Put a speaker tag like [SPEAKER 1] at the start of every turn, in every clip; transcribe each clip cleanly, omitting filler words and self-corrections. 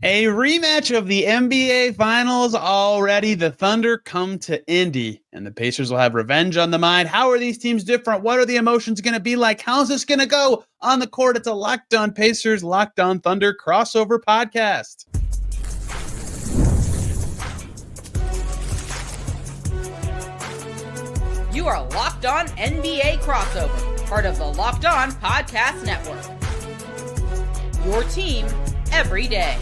[SPEAKER 1] A rematch of the NBA Finals already. The Thunder come to Indy, and the Pacers will have revenge on the mind. How are these teams different? What are the emotions going to be like? How's this going to go on the court? It's a Locked On Pacers, Locked On Thunder crossover podcast.
[SPEAKER 2] You are Locked On NBA crossover, part of the Locked On Podcast Network. Your team every day.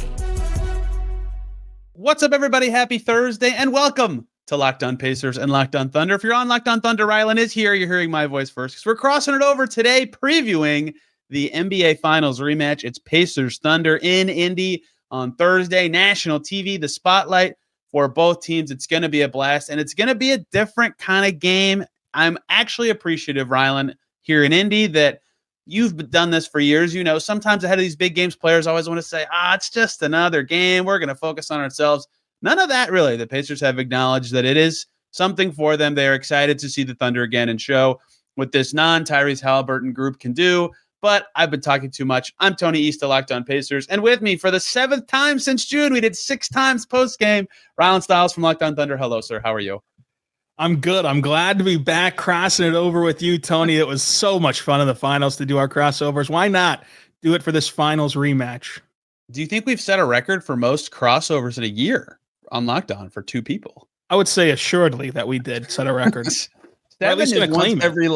[SPEAKER 1] What's up, everybody? Happy Thursday, and welcome to Locked On Pacers and Locked On Thunder. If you're on Locked On Thunder, Rylan is here. You're hearing my voice first because we're crossing it over today, previewing the NBA Finals rematch. It's Pacers Thunder in Indy on Thursday. National TV, the spotlight for both teams. It's going to be a blast, and it's going to be a different kind of game. I'm actually appreciative, Rylan, here in Indy, that you've done this for years. You know, sometimes ahead of these big games, players always want to say, it's just another game. We're going to focus on ourselves. None of that, really. The Pacers have acknowledged that it is something for them. They're excited to see the Thunder again and show what this non-Tyrese Haliburton group can do. But I've been talking too much. I'm Tony East of Locked On Pacers. And with me for the 7th time since June, we did 6 times post-game, Rylan Stiles from Locked On Thunder. Hello, sir. How are you?
[SPEAKER 3] I'm good. I'm glad to be back crossing it over with you, Tony. It was so much fun in the finals to do our crossovers. Why not do it for this finals rematch?
[SPEAKER 1] Do you think we've set a record for most crossovers in a year on Locked On for 2 people?
[SPEAKER 3] I would say assuredly that we did set a record.
[SPEAKER 1] 7 is once every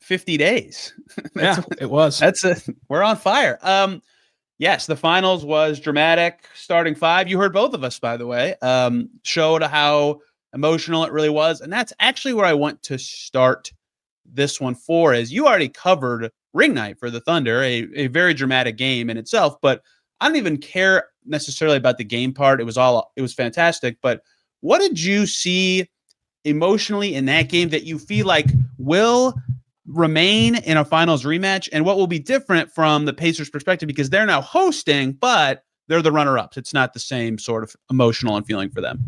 [SPEAKER 1] 50 days.
[SPEAKER 3] Yeah, it was.
[SPEAKER 1] We're on fire. Yes, the finals was dramatic. Starting 5, you heard both of us, by the way, showed how emotional it really was. And that's actually where I want to start this one for, is you already covered ring night for the Thunder, a very dramatic game in itself, but I don't even care necessarily about the game part. It was fantastic. But what did you see emotionally in that game that you feel like will remain in a finals rematch, and what will be different from the Pacers' perspective, because they're now hosting, but they're the runner-ups. It's not the same sort of emotional and feeling for them.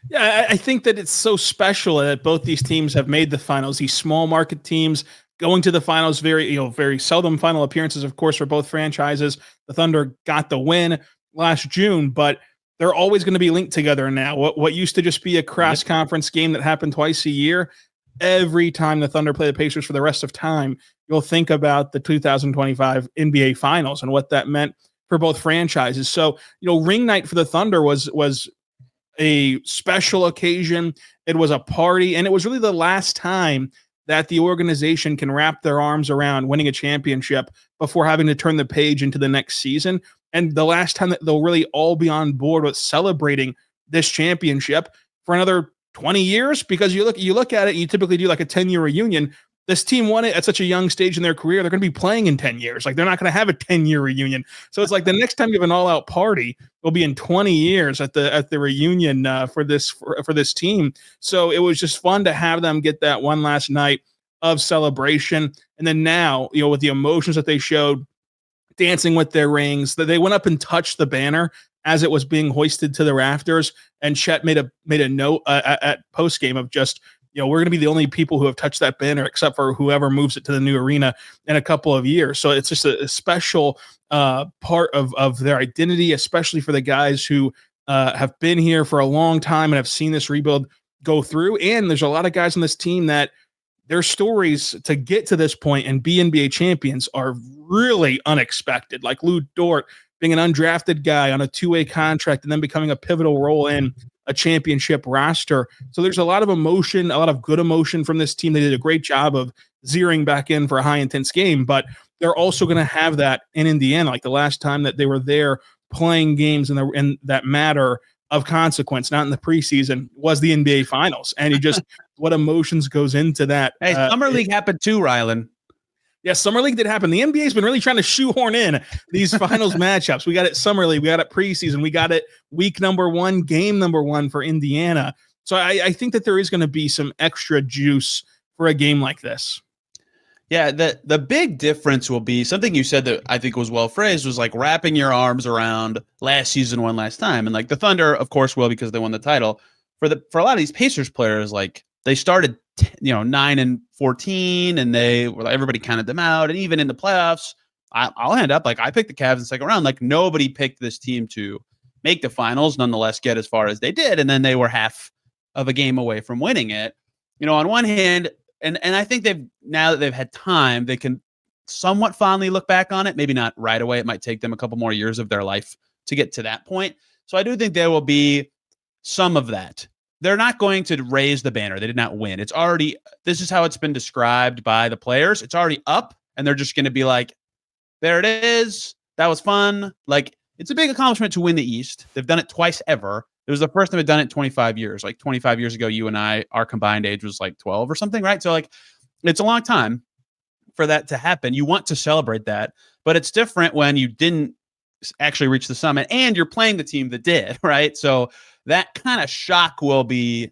[SPEAKER 3] Yeah, I think that it's so special that both these teams have made the finals. These small market teams going to the finals, very seldom final appearances, of course, for both franchises. The Thunder got the win last June, but they're always going to be linked together now. What used to just be a cross-conference game that happened twice a year, every time the Thunder play the Pacers for the rest of time, you'll think about the 2025 NBA Finals and what that meant for both franchises. So, ring night for the Thunder was a special occasion. It was a party, and it was really the last time that the organization can wrap their arms around winning a championship before having to turn the page into the next season. And the last time that they'll really all be on board with celebrating this championship for another 20 years, because you look at it, you typically do like a 10-year reunion. This team won it at such a young stage in their career. They're going to be playing in 10 years. Like, they're not going to have a 10-year reunion. So it's like the next time you have an all-out party will be in 20 years at the reunion for this team. So it was just fun to have them get that one last night of celebration. And then now, with the emotions that they showed, dancing with their rings, that they went up and touched the banner as it was being hoisted to the rafters. And Chet made a note at post game of just, we're going to be the only people who have touched that banner, except for whoever moves it to the new arena in a couple of years. So it's just a special part of their identity, especially for the guys who have been here for a long time and have seen this rebuild go through. And there's a lot of guys on this team that their stories to get to this point and be NBA champions are really unexpected. Like Lou Dort being an undrafted guy on a 2-way contract and then becoming a pivotal role in a championship roster. So there's a lot of emotion, a lot of good emotion from this team. They did a great job of zeroing back in for a high intense game, but they're also going to have that in Indiana. Like the last time that they were there playing games in that matter of consequence, not in the preseason, was the NBA Finals. And you just, what emotions goes into that.
[SPEAKER 1] Hey, Summer League happened too, Rylan.
[SPEAKER 3] Yeah, Summer League did happen. The NBA's been really trying to shoehorn in these finals matchups. We got it Summer League, we got it preseason, we got it week number 1, game number 1 for Indiana. So I think that there is going to be some extra juice for a game like this.
[SPEAKER 1] Yeah, the big difference will be something you said that I think was well phrased, was like wrapping your arms around last season one last time. And like the Thunder, of course, will, because they won the title. For a lot of these Pacers players, like they started 9-14, and everybody counted them out. And even in the playoffs, I'll end up like I picked the Cavs in the second round. Like nobody picked this team to make the finals, nonetheless get as far as they did. And then they were half of a game away from winning it. On one hand, and I think now that they've had time, they can somewhat fondly look back on it. Maybe not right away. It might take them a couple more years of their life to get to that point. So I do think there will be some of that. They're not going to raise the banner. They did not win. This is how it's been described by the players. It's already up, and they're just going to be like, there it is. That was fun. Like, it's a big accomplishment to win the East. They've done it twice ever. It was the first time they've done it in 25 years. Like 25 years ago, you and I, our combined age was like 12 or something, right? So like, it's a long time for that to happen. You want to celebrate that, but it's different when you didn't actually reach the summit and you're playing the team that did, right? So that kind of shock will be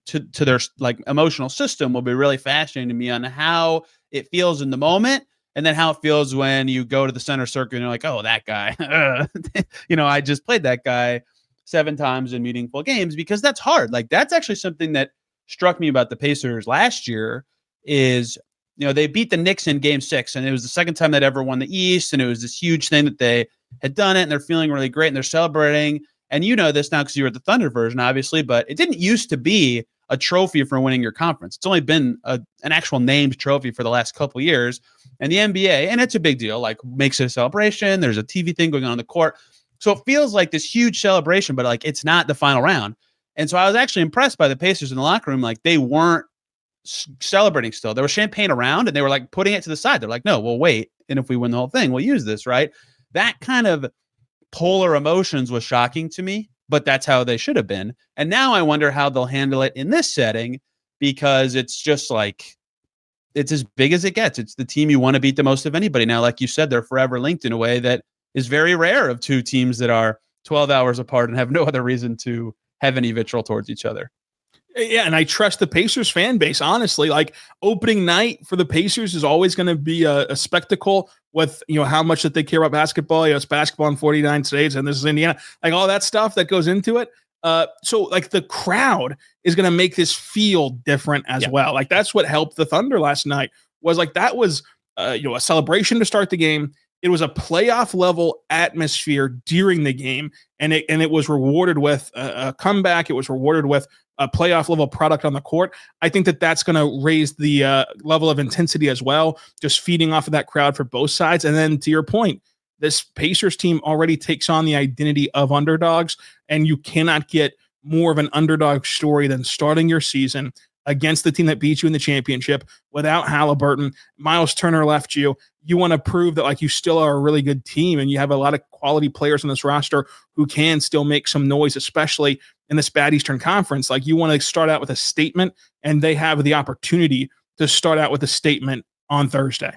[SPEAKER 1] to their like emotional system will be really fascinating to me on how it feels in the moment. And then how it feels when you go to the center circle and you're like, oh, that guy, I just played that guy 7 times in meaningful games, because that's hard. Like, that's actually something that struck me about the Pacers last year is, they beat the Knicks in game 6, and it was the second time they'd ever won the East. And it was this huge thing that they had done it, and they're feeling really great and they're celebrating. And you know this now because you were at the Thunder version, obviously, but it didn't used to be a trophy for winning your conference. It's only been an actual named trophy for the last couple of years. And the NBA, and it's a big deal, like makes it a celebration. There's a TV thing going on the court. So it feels like this huge celebration, but like it's not the final round. And so I was actually impressed by the Pacers in the locker room. Like, they weren't celebrating still. There was champagne around, and they were like putting it to the side. They're like, no, we'll wait. And if we win the whole thing, we'll use this, right? That kind of polar emotions was shocking to me, but that's how they should have been. And now I wonder how they'll handle it in this setting, because it's just like, it's as big as it gets. It's the team you want to beat the most of anybody. Now, like you said, they're forever linked in a way that is very rare of two teams that are 12 hours apart and have no other reason to have any vitriol towards each other.
[SPEAKER 3] Yeah, and I trust the Pacers fan base, honestly. Like, opening night for the Pacers is always going to be a spectacle with, how much that they care about basketball. It's basketball in 49 states, and this is Indiana. Like, all that stuff that goes into it. So like the crowd is going to make this feel different as well. Like, that's what helped the Thunder last night, was like, that was, a celebration to start the game. It was a playoff level atmosphere during the game. And it was rewarded with a comeback. It was rewarded with a playoff level product on the court. I think that that's going to raise the level of intensity as well, just feeding off of that crowd for both sides. And then to your point, this Pacers team already takes on the identity of underdogs, and you cannot get more of an underdog story than starting your season against the team that beat you in the championship without Haliburton. Miles Turner left you. You want to prove that like you still are a really good team, and you have a lot of quality players on this roster who can still make some noise, especially in this bad Eastern Conference. Like, you want to start out with a statement, and they have the opportunity to start out with a statement on Thursday.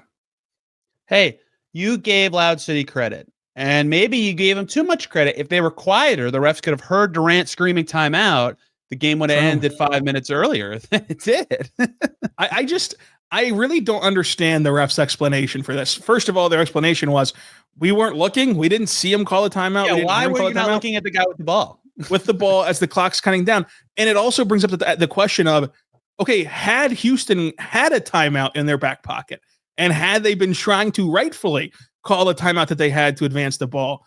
[SPEAKER 1] Hey, you gave Loud City credit, and maybe you gave them too much credit. If they were quieter, the refs could have heard Durant screaming timeout. The game would have ended 5 minutes earlier than it did. I really don't understand the refs' explanation for this. First of all, their explanation was, we weren't looking. We didn't see him call a timeout. Yeah, why were you not looking at the guy with the ball?
[SPEAKER 3] With the ball as the clock's counting down. And it also brings up the question of, okay, had Houston had a timeout in their back pocket, and had they been trying to rightfully call the timeout that they had to advance the ball,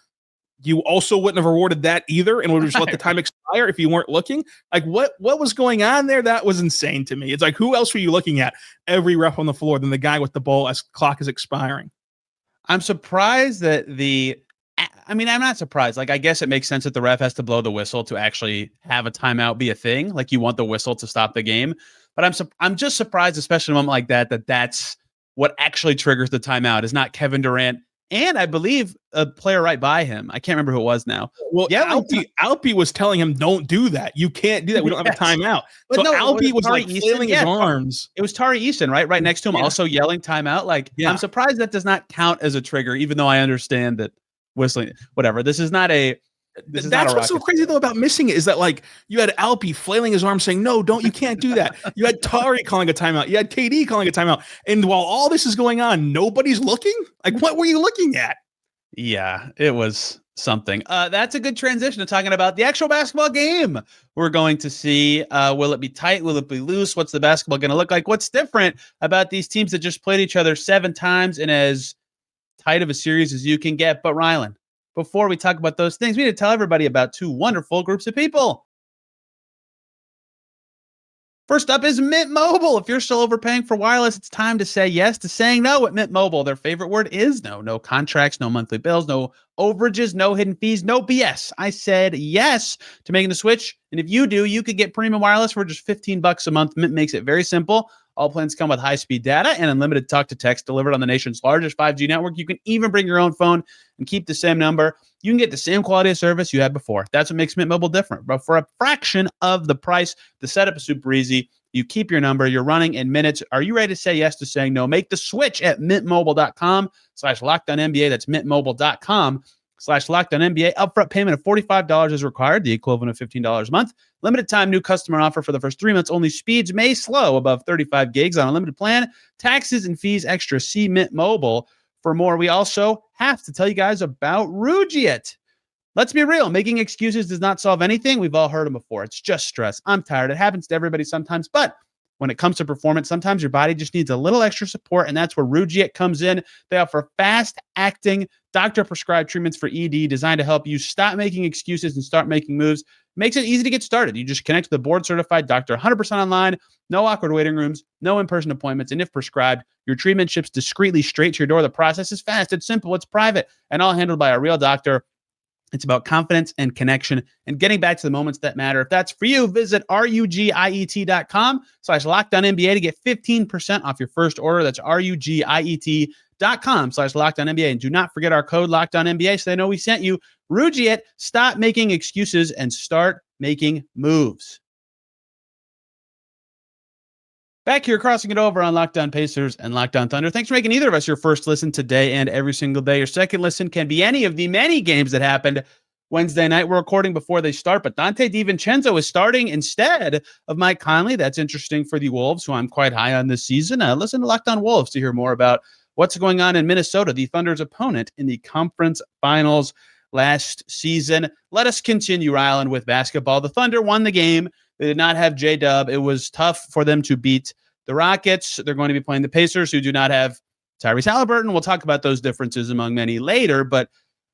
[SPEAKER 3] you also wouldn't have rewarded that either, and would just let the time expire if you weren't looking. Like, what was going on there? That was insane to me. It's like, who else were you looking at, every ref on the floor, than the guy with the ball as clock is expiring?
[SPEAKER 1] I'm surprised that I'm not surprised. Like, I guess it makes sense that the ref has to blow the whistle to actually have a timeout be a thing. Like, you want the whistle to stop the game. But I'm just surprised, especially in a moment like that, that's what actually triggers the timeout, is not Kevin Durant. And I believe a player right by him. I can't remember who it was now.
[SPEAKER 3] Well, yeah, Alpi was telling him, don't do that. You can't do that. We don't have a timeout. But so no, Alpi was like flailing his arms.
[SPEAKER 1] It was Tyrese, right next to him, also yelling timeout. Like, I'm surprised that does not count as a trigger, even though I understand that whistling, whatever. That's
[SPEAKER 3] what's so crazy though about missing it, is that like you had Alpi flailing his arm saying, no, you can't do that. You had Tari calling a timeout. You had KD calling a timeout. And while all this is going on, nobody's looking. Like, what were you looking at?
[SPEAKER 1] Yeah, it was something. That's a good transition to talking about the actual basketball game we're going to see. Will it be tight? Will it be loose? What's the basketball going to look like? What's different about these teams that just played each other 7 times in as tight of a series as you can get? But Rylan, before we talk about those things, we need to tell everybody about two wonderful groups of people. First up is Mint Mobile. If you're still overpaying for wireless, it's time to say yes to saying no at Mint Mobile. Their favorite word is no. No contracts, no monthly bills, no overages, no hidden fees, no BS. I said yes to making the switch. And if you do, you could get premium wireless for just $15 a month. Mint makes it very simple. All plans come with high-speed data and unlimited talk-to-text delivered on the nation's largest 5G network. You can even bring your own phone and keep the same number. You can get the same quality of service you had before. That's what makes Mint Mobile different. But for a fraction of the price, the setup is super easy. You keep your number. You're running in minutes. Are you ready to say yes to saying no? Make the switch at mintmobile.com/LockedOnNBA. That's mintmobile.com/LockedOnNBA. Upfront payment of $45 is required, the equivalent of $15 a month. Limited time new customer offer for the first 3 months only. Speeds may slow above 35 gigs on a limited plan. Taxes and fees extra. See Mint Mobile for more. We also have to tell you guys about Rugiet. Let's be real. Making excuses does not solve anything. We've all heard them before. It's just stress. I'm tired. It happens to everybody sometimes. But when it comes to performance, sometimes your body just needs a little extra support, and that's where Rugiet comes in. They offer fast-acting, doctor-prescribed treatments for ED designed to help you stop making excuses and start making moves. Makes it easy to get started. You just connect to the board-certified doctor 100% online, no awkward waiting rooms, no in-person appointments, and if prescribed, your treatment ships discreetly straight to your door. The process is fast, it's simple, it's private, and all handled by a real doctor. It's about confidence and connection and getting back to the moments that matter. If that's for you, visit rugiet.com/LockedOnNBA to get 15% off your first order. That's rugiet.com/LockedOnNBA. And do not forget our code LockedOnNBA so they know we sent you. Rugiet, stop making excuses and start making moves. Back here, crossing it over on Locked On Pacers and Locked On Thunder. Thanks for making either of us your first listen today and every single day. Your second listen can be any of the many games that happened Wednesday night. We're recording before they start, but Dante DiVincenzo is starting instead of Mike Conley. That's interesting for the Wolves, who I'm quite high on this season. Listen to Locked On Wolves to hear more about what's going on in Minnesota, the Thunder's opponent in the conference finals last season. Let us continue, Rylan, with basketball. The Thunder won the game. They did not have J-Dub. It was tough for them to beat the Rockets. They're going to be playing the Pacers, who do not have Tyrese Haliburton. We'll talk about those differences among many later. But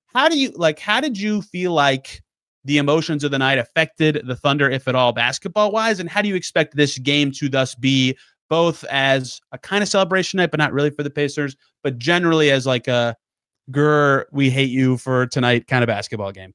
[SPEAKER 1] how did you feel like the emotions of the night affected the Thunder, if at all, basketball-wise? And how do you expect this game to thus be, both as a kind of celebration night, but not really for the Pacers, but generally as like a grr, we hate you for tonight kind of basketball game?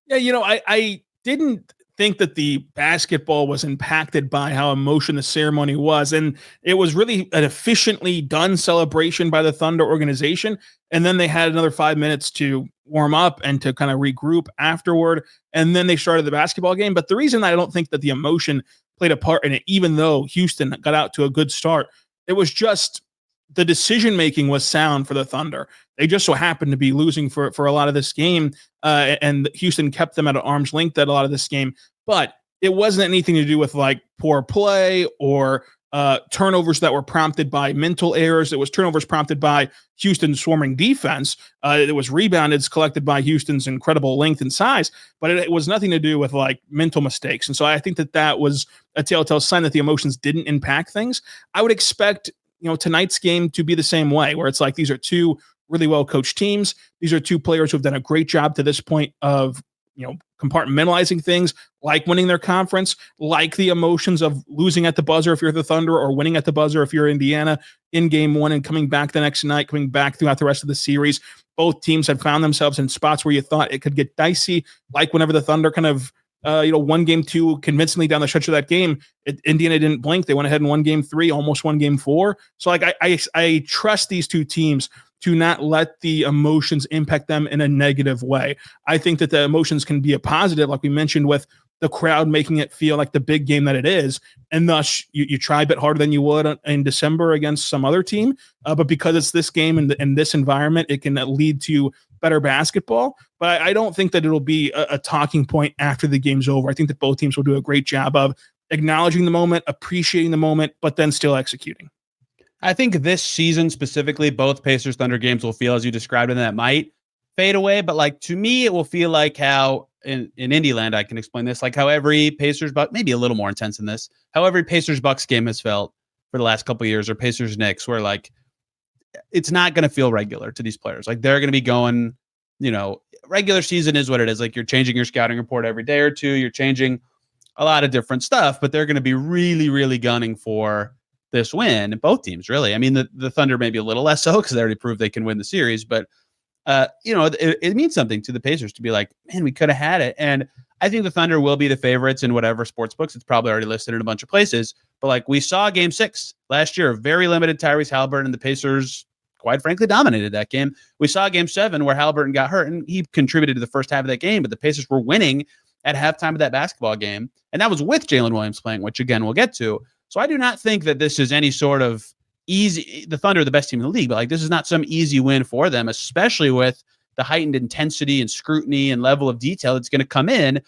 [SPEAKER 3] Yeah, I didn't think that the basketball was impacted by how emotional the ceremony was. And it was really an efficiently done celebration by the Thunder organization. And then they had another 5 minutes to warm up and to kind of regroup afterward. And then they started the basketball game. But the reason I don't think that the emotion played a part in it, even though Houston got out to a good start, it was just the decision-making was sound for the Thunder. They just so happened to be losing for a lot of this game, and Houston kept them at an arm's length at a lot of this game. But it wasn't anything to do with like poor play or turnovers that were prompted by mental errors. It was turnovers prompted by Houston's swarming defense. It was reboundeds collected by Houston's incredible length and size, but it was nothing to do with like mental mistakes. And so I think that was a telltale sign that the emotions didn't impact things. I would expect tonight's game to be the same way, where it's like these are two really well-coached teams. These are two players who have done a great job to this point of, compartmentalizing things, like winning their conference, like the emotions of losing at the buzzer if you're the Thunder, or winning at the buzzer if you're Indiana in game one, and coming back the next night, coming back throughout the rest of the series. Both teams had found themselves in spots where you thought it could get dicey, like whenever the Thunder kind of won game two convincingly down the stretch of that game. Indiana didn't blink. They went ahead and won game three, almost won game four. So I trust these two teams to not let the emotions impact them in a negative way. I think that the emotions can be a positive, like we mentioned, with the crowd making it feel like the big game that it is. And thus you try a bit harder than you would in December against some other team. But because it's this game and in this environment, it can lead to better basketball. But I don't think that it'll be a talking point after the game's over. I think that both teams will do a great job of acknowledging the moment, appreciating the moment, but then still executing.
[SPEAKER 1] I think this season specifically, both Pacers Thunder games will feel as you described, and that might fade away. But like, to me, it will feel like how in Indy land, I can explain this, like how every Pacers Bucks, maybe a little more intense than this, how every Pacers Bucks game has felt for the last couple of years, or Pacers Knicks, where like it's not going to feel regular to these players. Like they're going to be going regular season is what it is. Like, you're changing your scouting report every day or two. You're changing a lot of different stuff, but they're going to be really, really gunning for this win. Both teams, really. I mean, the Thunder maybe a little less so because they already proved they can win the series, but it means something to the Pacers to be like, man, we could have had it. And I think the Thunder will be the favorites in whatever sports books. It's probably already listed in a bunch of places. But like we saw Game 6 last year, very limited Tyrese Haliburton, and the Pacers, quite frankly, dominated that game. We saw Game 7 where Haliburton got hurt, and he contributed to the first half of that game, but the Pacers were winning at halftime of that basketball game. And that was with Jalen Williams playing, which, again, we'll get to. So I do not think that this is any sort of easy. The Thunder are the best team in the league, but like this is not some easy win for them, especially with the heightened intensity and scrutiny and level of detail that's going to come in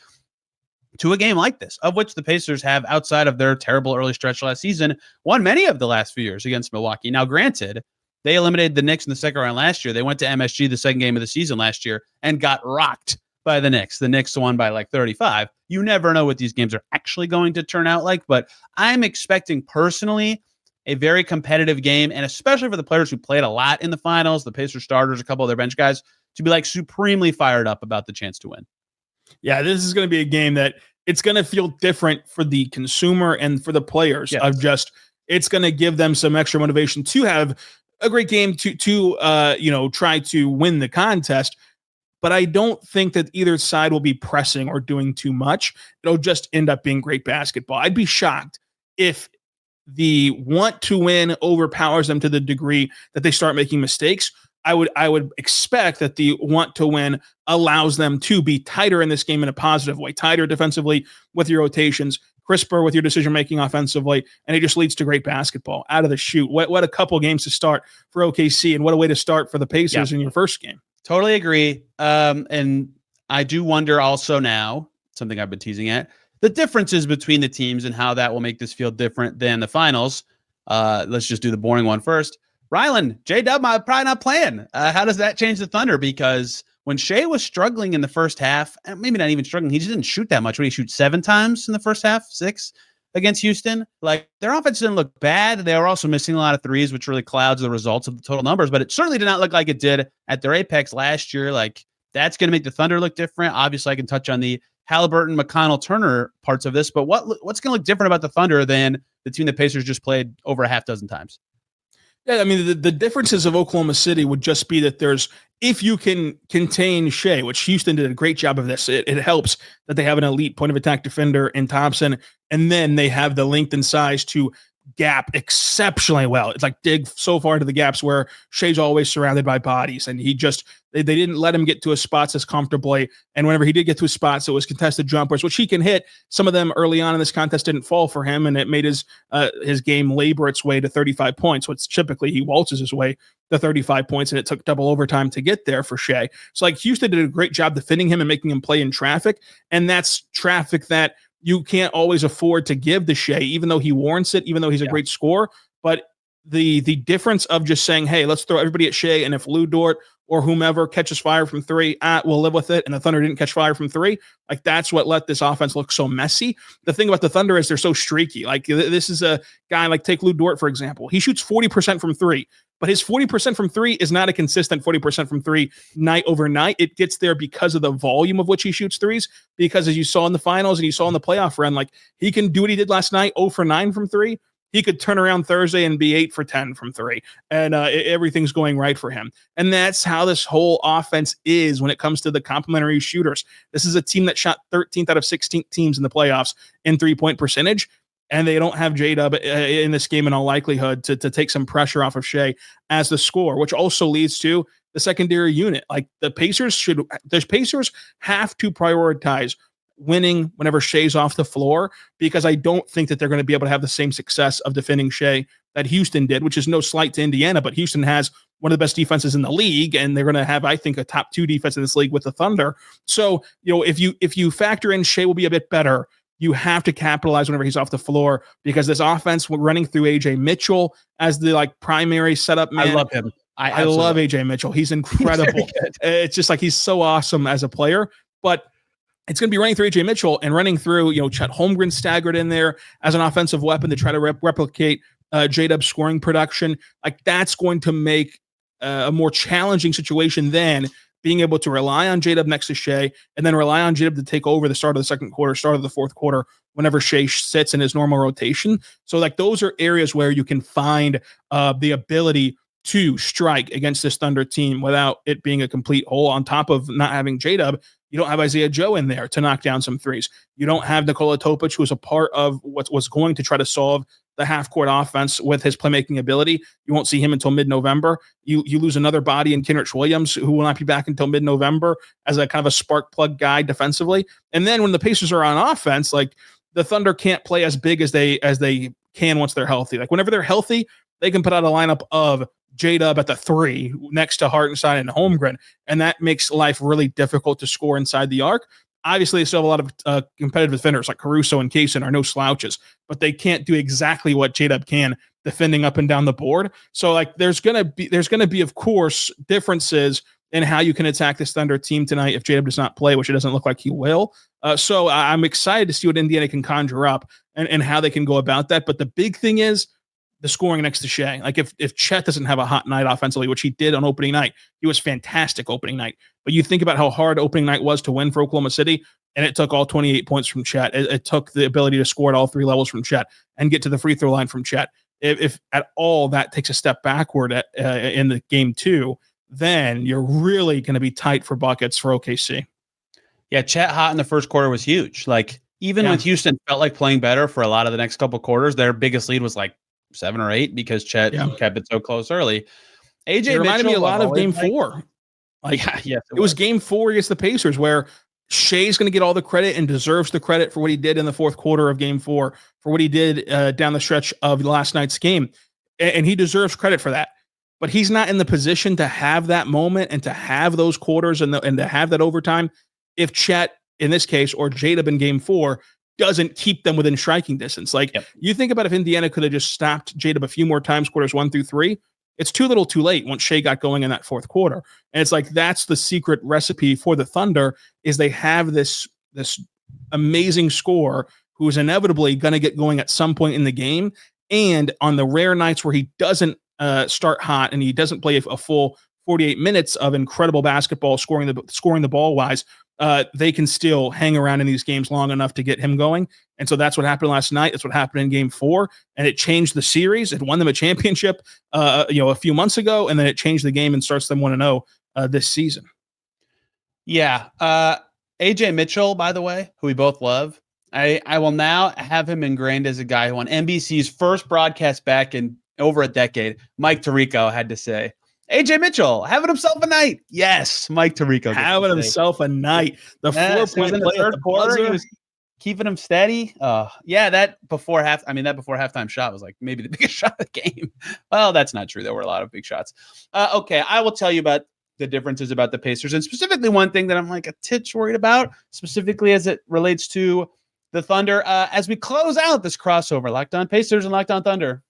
[SPEAKER 1] to a game like this, of which the Pacers have, outside of their terrible early stretch last season, won many of the last few years against Milwaukee. Now, granted, they eliminated the Knicks in the second round last year. They went to MSG the second game of the season last year and got rocked by the Knicks. The Knicks won by like 35. You never know what these games are actually going to turn out like, but I'm expecting personally a very competitive game, and especially for the players who played a lot in the finals, the Pacers starters, a couple of their bench guys, to be like supremely fired up about the chance to win.
[SPEAKER 3] Yeah, this is going to be a game that it's going to feel different for the consumer and for the players.
[SPEAKER 1] Yes.
[SPEAKER 3] Of just, it's going to give them some extra motivation to have a great game to try to win the contest. But I don't think that either side will be pressing or doing too much. It'll just end up being great basketball. I'd be shocked if the want to win overpowers them to the degree that they start making mistakes. I would expect that the want to win allows them to be tighter in this game in a positive way, tighter defensively with your rotations, crisper with your decision-making offensively, and it just leads to great basketball out of the chute. What a couple games to start for OKC, and what a way to start for the Pacers in your first game.
[SPEAKER 1] Totally agree. And I do wonder also now, something I've been teasing at, the differences between the teams and how that will make this feel different than the finals. Let's just do the boring one first. Rylan, J-Dub probably not playing. How does that change the Thunder? Because when Shea was struggling in the first half, maybe not even struggling, he just didn't shoot that much. What did he shoot 7 times in the first half? 6 against Houston? Like, their offense didn't look bad. They were also missing a lot of threes, which really clouds the results of the total numbers, but it certainly did not look like it did at their apex last year. Like, that's going to make the Thunder look different. Obviously, I can touch on the Haliburton, McConnell, Turner parts of this, but what's going to look different about the Thunder than the team the Pacers just played over a half dozen times?
[SPEAKER 3] Yeah, I mean, the differences of Oklahoma City would just be that if you can contain Shea, which Houston did a great job of this, it helps that they have an elite point of attack defender in Thompson, and then they have the length and size to gap exceptionally well. It's like dig so far into the gaps where Shea's always surrounded by bodies, and they didn't let him get to his spots as comfortably. And whenever he did get to his spots, it was contested jumpers, which he can hit. Some of them early on in this contest didn't fall for him, and it made his game labor its way to 35 points, which typically he waltzes his way to 35 points, and it took double overtime to get there for Shea. So like Houston did a great job defending him and making him play in traffic, and that's traffic that you can't always afford to give to Shea, even though he warrants it, even though he's a great scorer. But the difference of just saying, hey, let's throw everybody at Shea, and if Lou Dort or whomever catches fire from 3, we'll live with it, and the Thunder didn't catch fire from 3, like that's what let this offense look so messy. The thing about the Thunder is they're so streaky. Like this is a guy, like take Lou Dort, for example. He shoots 40% from 3, but his 40% from 3 is not a consistent 40% from 3 night over night. It gets there because of the volume of which he shoots threes, because as you saw in the finals and you saw in the playoff run, like he can do what he did last night, 0 for 9 from 3. He could turn around Thursday and be 8 for 10 from 3, and everything's going right for him. And that's how this whole offense is when it comes to the complementary shooters. This is a team that shot 13th out of 16 teams in the playoffs in 3-point percentage, and they don't have J-Dub in this game in all likelihood to take some pressure off of Shea as the scorer, which also leads to the secondary unit. Like the Pacers have to prioritize winning whenever Shea's off the floor, because I don't think that they're going to be able to have the same success of defending Shea that Houston did, which is no slight to Indiana, but Houston has one of the best defenses in the league, and they're going to have, I think, a top 2 defense in this league with the Thunder. So, if you factor in Shea will be a bit better, you have to capitalize whenever he's off the floor, because this offense, we're running through AJ Mitchell as the primary setup man.
[SPEAKER 1] I love him.
[SPEAKER 3] I love AJ Mitchell. He's incredible. It's just like he's so awesome as a player, but it's going to be running through AJ Mitchell and running through, Chet Holmgren staggered in there as an offensive weapon to try to replicate J-Dub's scoring production. Like that's going to make a more challenging situation than being able to rely on J-Dub next to Shea, and then rely on J-Dub to take over the start of the second quarter, start of the fourth quarter, whenever Shea sits in his normal rotation. So like those are areas where you can find the ability to strike against this Thunder team without it being a complete hole. On top of not having J-Dub, you don't have Isaiah Joe in there to knock down some threes. You don't have Nikola Topic, who is a part of what's going to try to solve the half-court offense with his playmaking ability. You won't see him until mid-November. You lose another body in Kenrich Williams, who will not be back until mid-November as a kind of a spark plug guy defensively. And then when the Pacers are on offense, like the Thunder can't play as big as they can once they're healthy. Like whenever they're healthy, they can put out a lineup of J-Dub at the 3 next to Hartenstein and Holmgren, and that makes life really difficult to score inside the arc. Obviously, they still have a lot of competitive defenders like Caruso and Kaysen are no slouches, but they can't do exactly what J-Dub can defending up and down the board. So, like, there's gonna be, of course, differences in how you can attack this Thunder team tonight if J-Dub does not play, which it doesn't look like he will. So I'm excited to see what Indiana can conjure up and how they can go about that. But the big thing is the scoring next to Shea. Like if Chet doesn't have a hot night offensively, which he did on opening night, he was fantastic opening night. But you think about how hard opening night was to win for Oklahoma City, and it took all 28 points from Chet. It took the ability to score at all 3 levels from Chet and get to the free throw line from Chet. If at all that takes a step backward in the game 2, then you're really going to be tight for buckets for OKC.
[SPEAKER 1] Yeah, Chet hot in the first quarter was huge. Like even when Houston felt like playing better for a lot of the next couple quarters, their biggest lead was like 7 or 8 because Chet kept it so close early. AJ
[SPEAKER 3] reminded me a lot of game 4.
[SPEAKER 1] It
[SPEAKER 3] was game 4 against the Pacers where Shea's going to get all the credit and deserves the credit for what he did in the fourth quarter of game 4, for what he did down the stretch of last night's game. And he deserves credit for that. But he's not in the position to have that moment and to have those quarters and to have that overtime if Chet, in this case, or J-Dub in game 4, doesn't keep them within striking distance. Like you think about if Indiana could have just stopped J-Dub a few more times, quarters 1 through 3, it's too little too late once Shea got going in that fourth quarter. And it's like, that's the secret recipe for the Thunder is they have this amazing scorer who is inevitably going to get going at some point in the game. And on the rare nights where he doesn't start hot and he doesn't play a full 48 minutes of incredible basketball, scoring the ball wise, they can still hang around in these games long enough to get him going. And so that's what happened last night. That's what happened in game 4. And it changed the series. It won them a championship, a few months ago. And then it changed the game and starts them 1-0 this season.
[SPEAKER 1] Yeah. AJ Mitchell, by the way, who we both love. I will now have him ingrained as a guy who on NBC's first broadcast back in over a decade, Mike Tirico had to say, AJ Mitchell having himself a night. Yes, Mike Tirico
[SPEAKER 3] having himself a night. The 4-point
[SPEAKER 1] in the third quarter, he was keeping him steady. That before halftime shot was like maybe the biggest shot of the game. Well, that's not true. There were a lot of big shots. Okay, I will tell you about the differences about the Pacers, and specifically one thing that I'm like a titch worried about, specifically as it relates to the Thunder. As we close out this crossover, Locked On Pacers and Locked On Thunder.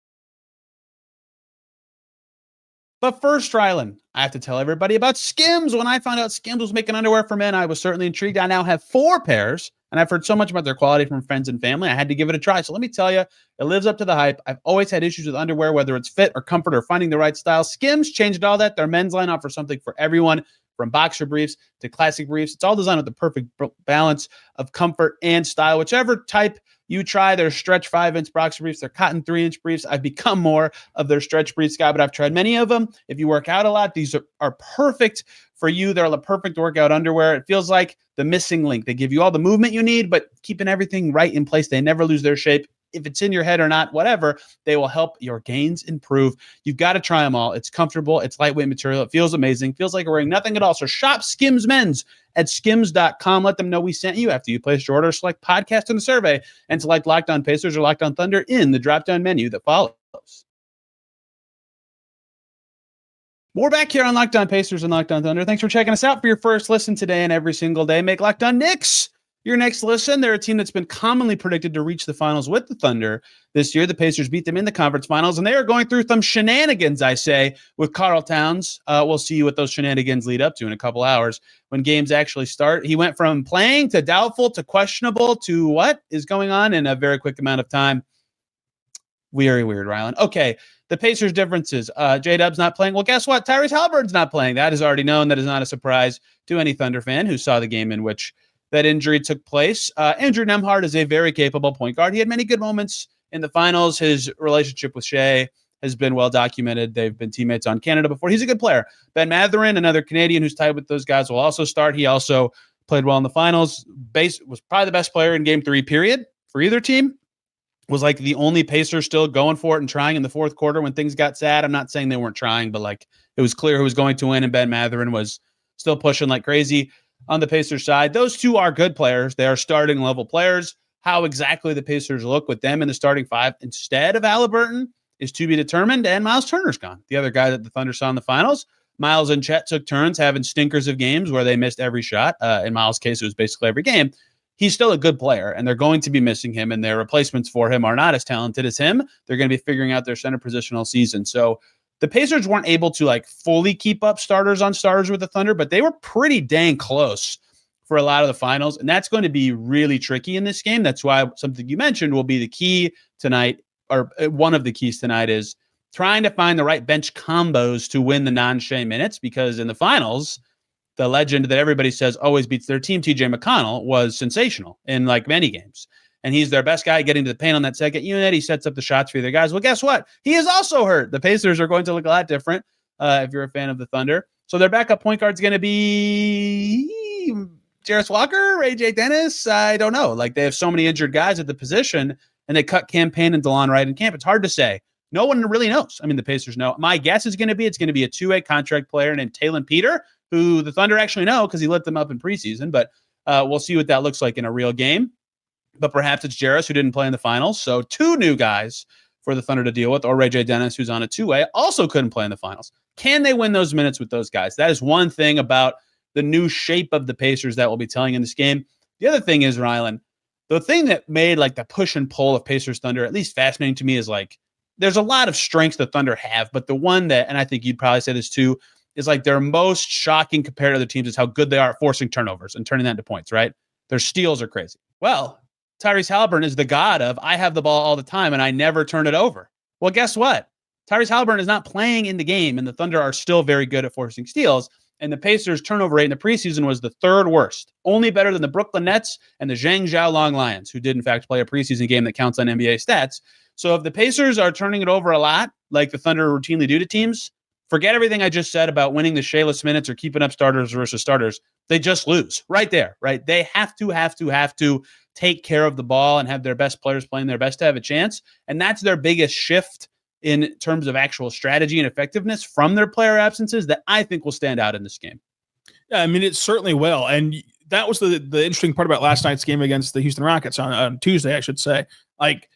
[SPEAKER 1] But first, Rylan, I have to tell everybody about Skims. When I found out Skims was making underwear for men, I was certainly intrigued. I now have 4 pairs, and I've heard so much about their quality from friends and family. I had to give it a try. So let me tell you, it lives up to the hype. I've always had issues with underwear, whether it's fit or comfort or finding the right style. Skims changed all that. Their men's line offers something for everyone, from boxer briefs to classic briefs. It's all designed with the perfect balance of comfort and style. Whichever type you try, their stretch 5-inch boxer briefs, their cotton 3-inch briefs. I've become more of their stretch briefs guy, but I've tried many of them. If you work out a lot, these are perfect for you. They're the perfect workout underwear. It feels like the missing link. They give you all the movement you need, but keeping everything right in place. They never lose their shape. If it's in your head or not, whatever, they will help your gains improve. You've got to try them all. It's comfortable. It's lightweight material. It feels amazing. Feels like you're wearing nothing at all. So shop Skims Men's at skims.com. Let them know we sent you after you place your order. Select podcast in the survey and select Locked On Pacers or Locked On Thunder in the drop-down menu that follows. We're back here on Locked On Pacers and Locked On Thunder. Thanks for checking us out for your first listen today and every single day. Make Locked On Knicks your next listen. They're a team that's been commonly predicted to reach the finals with the Thunder this year. The Pacers beat them in the conference finals, and they are going through some shenanigans, I say, with Karl Towns. We'll see what those shenanigans lead up to in a couple hours when games actually start. He went from playing to doubtful to questionable to what is going on in a very quick amount of time. Very weird, Rylan. Okay, the Pacers' differences. J-Dub's not playing. Well, guess what? Tyrese Haliburton's not playing. That is already known. That is not a surprise to any Thunder fan who saw the game in which that injury took place. Andrew Nembhard is a very capable point guard. He had many good moments in the finals. His relationship with Shea has been well documented. They've been teammates on Canada before. He's a good player. Ben Mathurin, another Canadian who's tied with those guys, will also start. He also played well in the finals. Was probably the best player in Game 3, period, for either team. Was like the only Pacers still going for it and trying in the fourth quarter when things got sad. I'm not saying they weren't trying, but like it was clear who was going to win, and Ben Mathurin was still pushing like crazy on the Pacers side. Those two are good players. They are starting level players. How exactly the Pacers look with them in the starting five instead of Haliburton is to be determined, and Miles Turner's gone. The other guy that the Thunder saw in the finals. Miles and Chet took turns having stinkers of games where they missed every shot. In Miles' case, it was basically every game. He's still a good player, and they're going to be missing him, and their replacements for him are not as talented as him. They're going to be figuring out their center position all season. So the Pacers weren't able to like fully keep up starters on starters with the Thunder, but they were pretty dang close for a lot of the finals, and that's going to be really tricky in this game. That's why something you mentioned will be the key tonight, or one of the keys tonight, is trying to find the right bench combos to win the non-Shea minutes, because in the finals, the legend that everybody says always beats their team, TJ McConnell, was sensational in like many games. And he's their best guy getting to the paint on that second unit. He sets up the shots for the guys. Well, guess what? He is also hurt. The Pacers are going to look a lot different if you're a fan of the Thunder. So their backup point guard is going to be Jarris Walker, Ray J. Dennis. I don't know. Like, they have so many injured guys at the position, and they cut Cam Payne and DeLon Wright in camp. It's hard to say. No one really knows. I mean, the Pacers know. My guess is it's going to be a two-way contract player named Talon Peter, who the Thunder actually know because he lit them up in preseason. But we'll see what that looks like in a real game. But perhaps it's Jarris, who didn't play in the finals. So two new guys for the Thunder to deal with, or Ray J. Dennis, who's on a two-way, also couldn't play in the finals. Can they win those minutes with those guys? That is one thing about the new shape of the Pacers that we'll be telling in this game. The other thing is, Rylan, the thing that made like the push and pull of Pacers Thunder at least fascinating to me is like, there's a lot of strengths the Thunder have, but the one that, and I think you'd probably say this too, is like their most shocking compared to other teams is how good they are at forcing turnovers and turning that into points, right? Their steals are crazy. Well, Tyrese Haliburton is the god of, I have the ball all the time and I never turn it over. Well, guess what? Tyrese Haliburton is not playing in the game, and the Thunder are still very good at forcing steals. And the Pacers' turnover rate in the preseason was the third worst, only better than the Brooklyn Nets and the Zhang Zhaolong Lions, who did in fact play a preseason game that counts on NBA stats. So if the Pacers are turning it over a lot, like the Thunder routinely do to teams, forget everything I just said about winning the Shea-less minutes or keeping up starters versus starters. They just lose right there, right? They have to take care of the ball and have their best players playing their best to have a chance. And that's their biggest shift in terms of actual strategy and effectiveness from their player absences that I think will stand out in this game.
[SPEAKER 3] Yeah, I mean, it certainly will. And that was the interesting part about last night's game against the Houston Rockets on Tuesday, I should say. Like,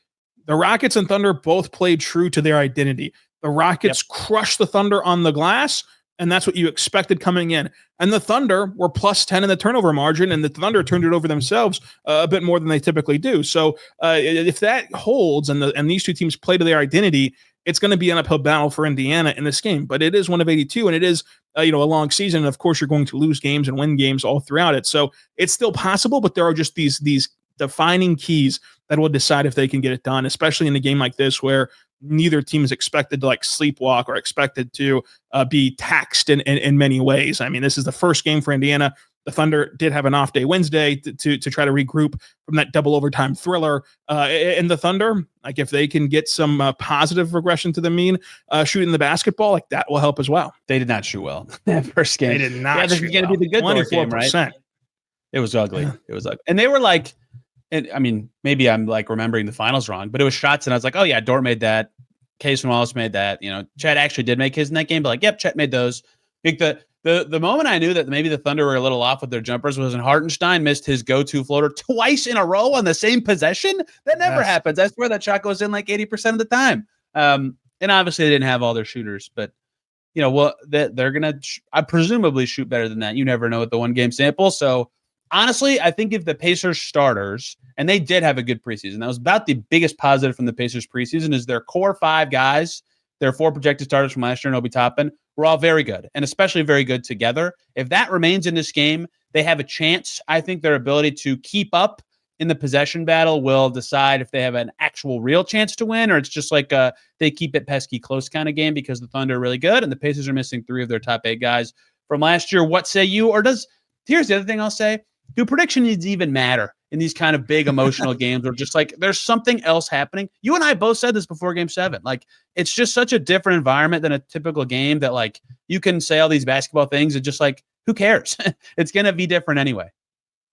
[SPEAKER 3] the Rockets and Thunder both played true to their identity. The Rockets crushed the Thunder on the glass, and that's what you expected coming in. And the Thunder were plus 10 in the turnover margin, and the Thunder turned it over themselves a bit more than they typically do. So if that holds and these two teams play to their identity, it's going to be an uphill battle for Indiana in this game. But it is one of 82, and it is a long season. And of course, you're going to lose games and win games all throughout it. So it's still possible, but there are just these defining keys that will decide if they can get it done, especially in a game like this where neither team is expected to like sleepwalk or expected to be taxed in many ways. I mean, this is the first game for Indiana. The Thunder did have an off day Wednesday to try to regroup from that double overtime thriller. And the Thunder, like if they can get some positive regression to the mean shooting the basketball, like that will help as well.
[SPEAKER 1] They did not shoot well that first game.
[SPEAKER 3] They did not.
[SPEAKER 1] Yeah, this is going to be the good 24% game, right? It was ugly.
[SPEAKER 3] Yeah.
[SPEAKER 1] It was ugly. And they were like, I mean, maybe I'm like remembering the finals wrong, but it was shots, and I was like, oh yeah, Dort made that. Case and Wallace made that. Chet actually did make his in that game, but like, yep, Chet made those. I think the moment I knew that maybe the Thunder were a little off with their jumpers was when Hartenstein missed his go-to floater twice in a row on the same possession. That never happens. I swear that shot goes in like 80% of the time. And obviously they didn't have all their shooters, but they're gonna presumably shoot better than that. You never know with the one game sample. So honestly, I think if the Pacers starters, and they did have a good preseason, that was about the biggest positive from the Pacers preseason, is their core five guys, their four projected starters from last year and Obi Toppin, were all very good, and especially very good together. If that remains in this game, they have a chance. I think their ability to keep up in the possession battle will decide if they have an actual real chance to win, or it's just like they keep it pesky close kind of game because the Thunder are really good and the Pacers are missing 3 of their top 8 guys from last year. What say you? Or here's the other thing I'll say. Do prediction needs even matter in these kind of big emotional games or just like there's something else happening? You and I both said this before game 7. Like, it's just such a different environment than a typical game that like you can say all these basketball things and just like, who cares? It's going to be different anyway.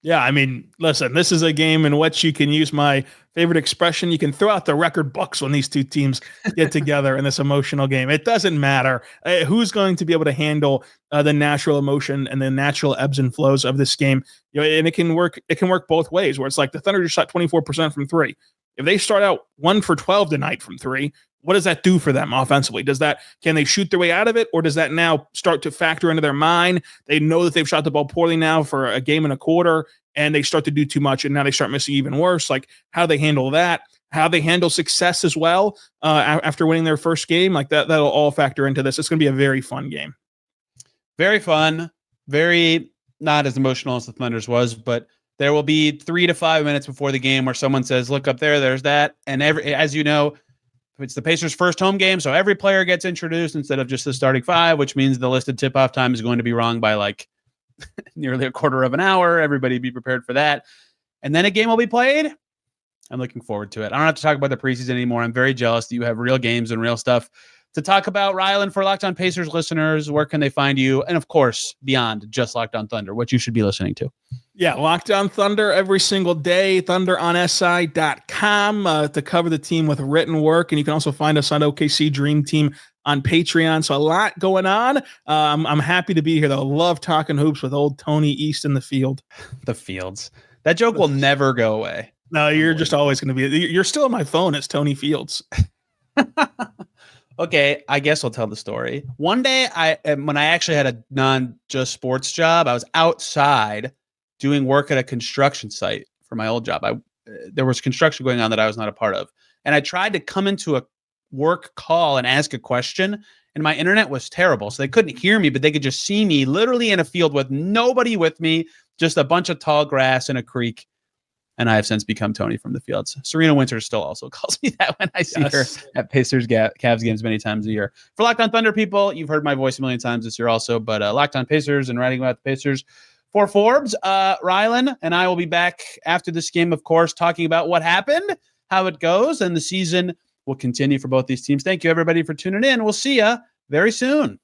[SPEAKER 3] Yeah, I mean, listen, this is a game in which you can use my favorite expression. You can throw out the record books when these two teams get together in this emotional game. It doesn't matter who's going to be able to handle the natural emotion and the natural ebbs and flows of this game. And it can work. It can work both ways. Where it's like the Thunder just shot 24% from 3. If they start out 1 for 12 tonight from 3, what does that do for them offensively? Can they shoot their way out of it, or does that now start to factor into their mind? They know that they've shot the ball poorly now for a game and a quarter, and they start to do too much, and now they start missing even worse. Like, how do they handle that? How they handle success as well after winning their first game? Like that'll all factor into this. It's going to be a very fun game. Very fun. Very not as emotional as the Thunder's was, but there will be 3 to 5 minutes before the game where someone says, "Look up there, there's that," and as you know. It's the Pacers' first home game, so every player gets introduced instead of just the starting 5, which means the listed tip-off time is going to be wrong by like nearly a quarter of an hour. Everybody be prepared for that. And then a game will be played. I'm looking forward to it. I don't have to talk about the preseason anymore. I'm very jealous that you have real games and real stuff to talk about. Rylan, for Locked On Pacers listeners, where can they find you? And of course, beyond just Locked On Thunder, what you should be listening to. Yeah, Locked On Thunder every single day, thunderonsi.com to cover the team with written work. And you can also find us on OKC Dream Team on Patreon. So a lot going on. I'm happy to be here, though. Love talking hoops with old Tony East in the field. The Fields. That joke will never go away. No, you're just always going to be. You're still on my phone as Tony Fields. Okay, I guess I'll tell the story. One day, when I actually had a non-just sports job, I was outside doing work at a construction site for my old job. There was construction going on that I was not a part of. And I tried to come into a work call and ask a question, and my internet was terrible. So they couldn't hear me, but they could just see me literally in a field with nobody with me, just a bunch of tall grass and a creek. And I have since become Tony from the Fields. Serena Winters still also calls me that when I see her at Pacers Cavs games many times a year. For Locked On Thunder people, you've heard my voice a million times this year also, but Locked On Pacers and writing about the Pacers for Forbes. Rylan and I will be back after this game, of course, talking about what happened, how it goes, and the season will continue for both these teams. Thank you, everybody, for tuning in. We'll see you very soon.